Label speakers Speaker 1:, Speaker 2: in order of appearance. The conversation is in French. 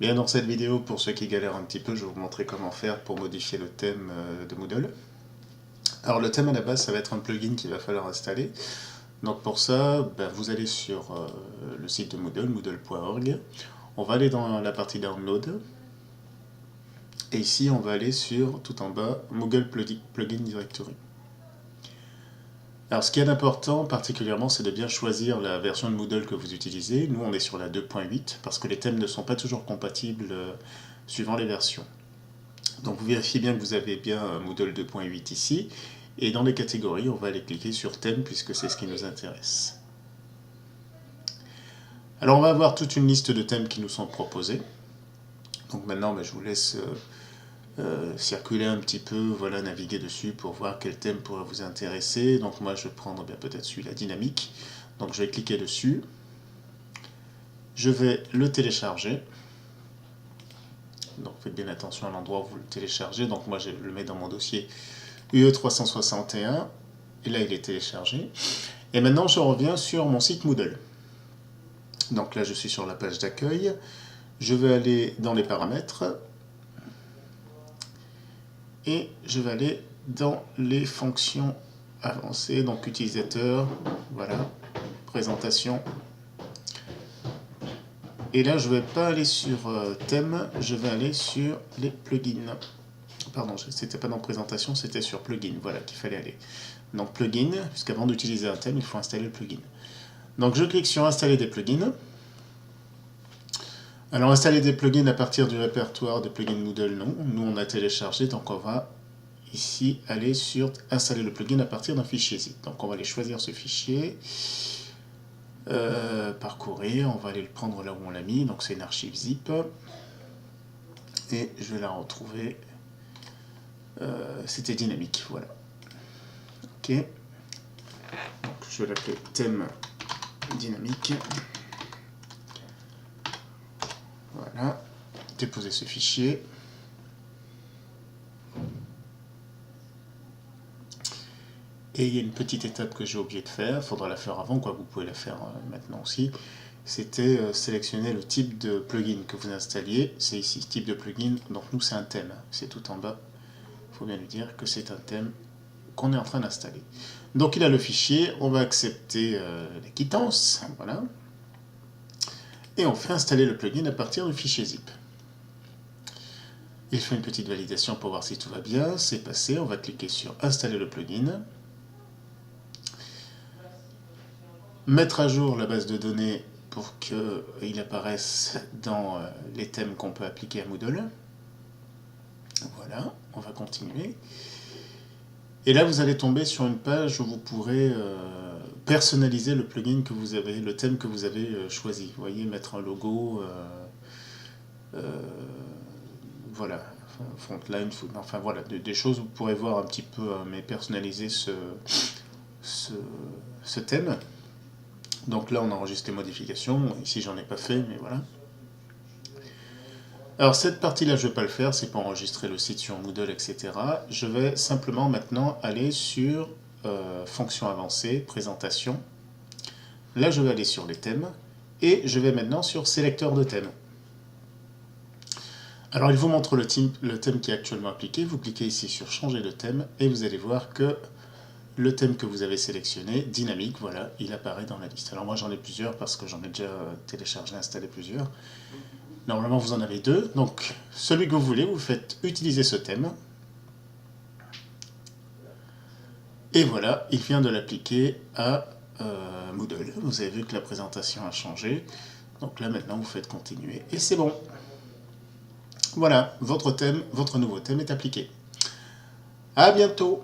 Speaker 1: Bien, dans cette vidéo, pour ceux qui galèrent un petit peu, je vais vous montrer comment faire pour modifier le thème de Moodle. Alors le thème à la base, ça va être un plugin qu'il va falloir installer. Donc pour ça, vous allez sur le site de Moodle, moodle.org. On va aller dans la partie Download. Et ici, on va aller sur, tout en bas, Moodle Plugin Directory. Alors ce qui est important particulièrement, c'est de bien choisir la version de Moodle que vous utilisez. Nous, on est sur la 2.8 parce que les thèmes ne sont pas toujours compatibles suivant les versions. Donc vous vérifiez bien que vous avez bien Moodle 2.8 ici. Et dans les catégories, on va aller cliquer sur thème puisque c'est ce qui nous intéresse. Alors on va avoir toute une liste de thèmes qui nous sont proposés. Donc maintenant, je vous laisse circuler un petit peu, voilà, naviguer dessus pour voir quel thème pourrait vous intéresser. Donc moi je vais prendre peut-être celui-là, dynamique. Donc je vais cliquer dessus. Je vais le télécharger. Donc faites bien attention à l'endroit où vous le téléchargez. Donc moi je le mets dans mon dossier UE361. Et là il est téléchargé. Et maintenant je reviens sur mon site Moodle. Donc là je suis sur la page d'accueil. Je vais aller dans les paramètres. Et je vais aller dans les fonctions avancées, donc utilisateur, voilà, présentation. Et là, je ne vais pas aller sur thème, je vais aller sur les plugins. Pardon, c'était pas dans présentation, c'était sur plugin, voilà, qu'il fallait aller. Donc plugin, puisqu'avant d'utiliser un thème, il faut installer le plugin. Donc je clique sur installer des plugins. Alors installer des plugins à partir du répertoire des plugins Moodle, non. Nous on a téléchargé, donc on va ici aller sur installer le plugin à partir d'un fichier zip. Donc on va aller choisir ce fichier, parcourir, on va aller le prendre là où on l'a mis, donc c'est une archive zip. Et je vais la retrouver, c'était dynamique, voilà. Ok, donc je vais l'appeler thème dynamique. Voilà, déposer ce fichier. Et il y a une petite étape que j'ai oublié de faire, il faudra la faire avant, quoi, vous pouvez la faire maintenant aussi. C'était sélectionner le type de plugin que vous installiez, c'est ici, type de plugin, donc nous c'est un thème, c'est tout en bas. Il faut bien lui dire que c'est un thème qu'on est en train d'installer. Donc il a le fichier, on va accepter les quittances, voilà. Et on fait installer le plugin à partir du fichier zip. Il fait une petite validation pour voir si tout va bien, c'est passé, on va cliquer sur installer le plugin. Mettre à jour la base de données pour qu'il apparaisse dans les thèmes qu'on peut appliquer à Moodle. Voilà, on va continuer. Et là, vous allez tomber sur une page où vous pourrez personnaliser le plugin que vous avez, le thème que vous avez choisi. Vous voyez, mettre un logo, voilà, frontline, enfin voilà, des choses où vous pourrez voir un petit peu, mais personnaliser ce thème. Donc là, on enregistre les modifications. Ici, j'en ai pas fait, mais voilà. Alors cette partie-là, je ne vais pas le faire, c'est pour enregistrer le site sur Moodle, etc. Je vais simplement maintenant aller sur Fonctions avancées, Présentation. Là, je vais aller sur les thèmes et je vais maintenant sur Sélecteur de thèmes. Alors, il vous montre le thème qui est actuellement appliqué. Vous cliquez ici sur Changer de thème et vous allez voir que le thème que vous avez sélectionné, dynamique, voilà, il apparaît dans la liste. Alors moi, j'en ai plusieurs parce que j'en ai déjà téléchargé, installé plusieurs. Normalement, vous en avez deux. Donc, celui que vous voulez, vous faites utiliser ce thème. Et voilà, il vient de l'appliquer à Moodle. Vous avez vu que la présentation a changé. Donc là, maintenant, vous faites continuer. Et c'est bon. Voilà, votre thème, votre nouveau thème est appliqué. À bientôt!